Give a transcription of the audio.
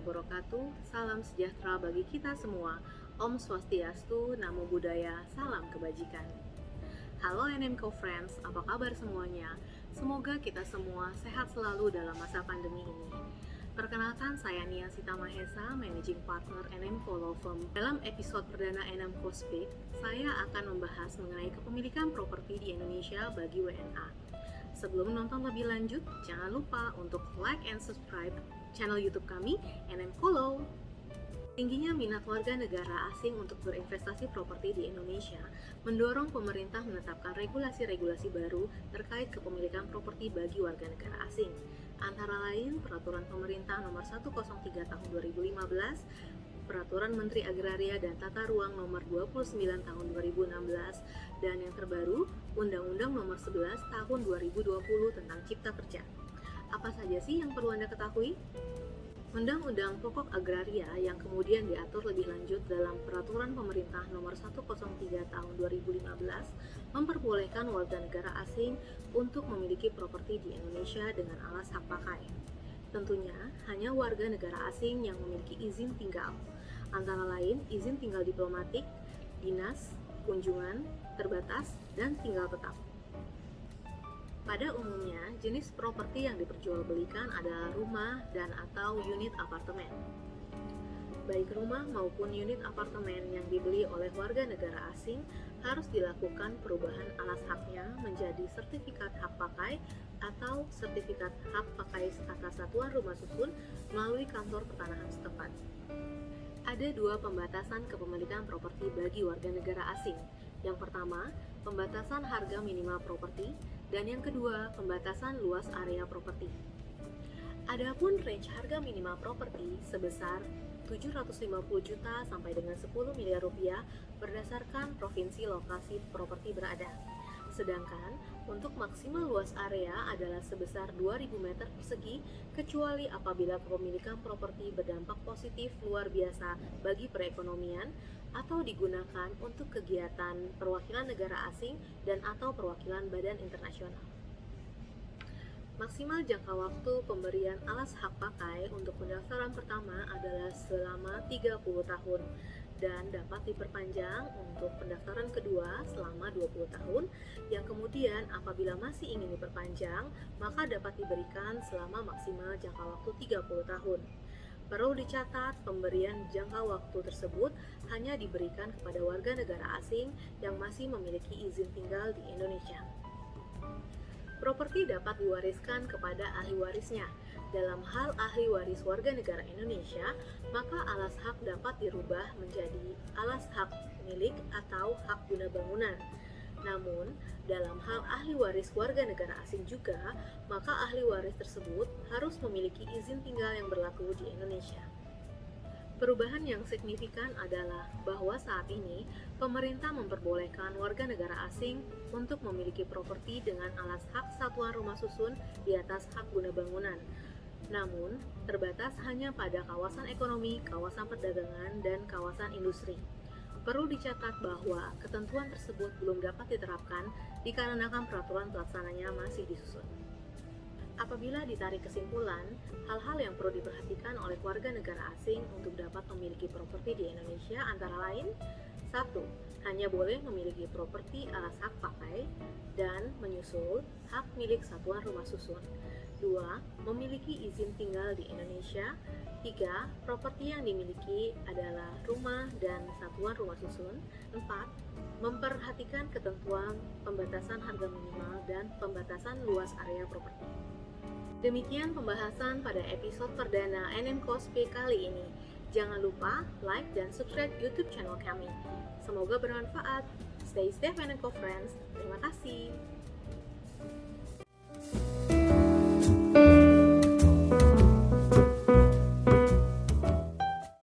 wabarakatuh. Salam sejahtera bagi kita semua. Om Swastiastu, Namo Buddhaya, salam kebajikan. Halo NMCO Friends, apa kabar semuanya? Semoga kita semua sehat selalu dalam masa pandemi ini. Perkenalkan, saya Nia Sita Mahesa, Managing Partner NMCO Law Firm. Dalam episode perdana NMCO Speak, saya akan membahas mengenai kepemilikan properti di Indonesia bagi WNA. Sebelum nonton lebih lanjut, jangan lupa untuk like and subscribe channel YouTube kami, NMCO Law. Tingginya minat warga negara asing untuk berinvestasi properti di Indonesia mendorong pemerintah menetapkan regulasi-regulasi baru terkait kepemilikan properti bagi warga negara asing. Antara lain, Peraturan Pemerintah Nomor 103 Tahun 2015, Peraturan Menteri Agraria dan Tata Ruang Nomor 29 Tahun 2016, dan yang terbaru, Undang-Undang Nomor 11 Tahun 2020 tentang Cipta Kerja. Apa saja sih yang perlu Anda ketahui? Undang-Undang Pokok Agraria yang kemudian diatur lebih lanjut dalam Peraturan Pemerintah Nomor 103 Tahun 2015 memperbolehkan warga negara asing untuk memiliki properti di Indonesia dengan alas hak pakai. Tentunya hanya warga negara asing yang memiliki izin tinggal, antara lain izin tinggal diplomatik, dinas, kunjungan, terbatas, dan tinggal tetap. Pada umumnya, jenis properti yang diperjualbelikan adalah rumah dan atau unit apartemen. Baik rumah maupun unit apartemen yang dibeli oleh warga negara asing harus dilakukan perubahan alas haknya menjadi sertifikat hak pakai atau sertifikat hak pakai atas satuan rumah susun melalui kantor pertanahan setempat. Ada dua pembatasan kepemilikan properti bagi warga negara asing. Yang pertama, pembatasan harga minimal properti, dan yang kedua, pembatasan luas area properti. Adapun range harga minimal properti sebesar 750 juta sampai dengan 10 miliar rupiah berdasarkan provinsi lokasi properti berada. Sedangkan untuk maksimal luas area adalah sebesar 2000 meter persegi kecuali apabila kepemilikan properti berdampak positif luar biasa bagi perekonomian atau digunakan untuk kegiatan perwakilan negara asing dan atau perwakilan badan internasional. Maksimal jangka waktu pemberian alas hak pakai untuk pendaftaran pertama adalah selama 30 tahun dan dapat diperpanjang untuk pendaftaran kedua selama 20 tahun yang kemudian apabila masih ingin diperpanjang maka dapat diberikan selama maksimal jangka waktu 30 tahun. Perlu dicatat, pemberian jangka waktu tersebut hanya diberikan kepada warga negara asing yang masih memiliki izin tinggal di Indonesia. Properti dapat diwariskan kepada ahli warisnya. Dalam hal ahli waris warga negara Indonesia, maka alas hak dapat dirubah menjadi alas hak milik atau hak guna bangunan. Namun, dalam hal ahli waris warga negara asing juga, maka ahli waris tersebut harus memiliki izin tinggal yang berlaku di Indonesia. Perubahan yang signifikan adalah bahwa saat ini pemerintah memperbolehkan warga negara asing untuk memiliki properti dengan alas hak satuan rumah susun di atas hak guna bangunan. Namun, terbatas hanya pada kawasan ekonomi, kawasan perdagangan, dan kawasan industri. Perlu dicatat bahwa ketentuan tersebut belum dapat diterapkan dikarenakan peraturan pelaksananya masih disusun. Apabila ditarik kesimpulan, hal-hal yang perlu diperhatikan oleh warga negara asing untuk dapat memiliki properti di Indonesia antara lain 1. Hanya boleh memiliki properti alas hak pakai dan menyusul hak milik satuan rumah susun. 2. Memiliki izin tinggal di Indonesia. 3. Properti yang dimiliki adalah rumah dan satuan rumah susun. 4. Memperhatikan ketentuan pembatasan harga minimal dan pembatasan luas area properti. Demikian pembahasan pada episode perdana NMCO Speak kali ini. Jangan lupa like dan subscribe YouTube channel kami. Semoga bermanfaat. Stay safe NMCO Friends. Terima kasih.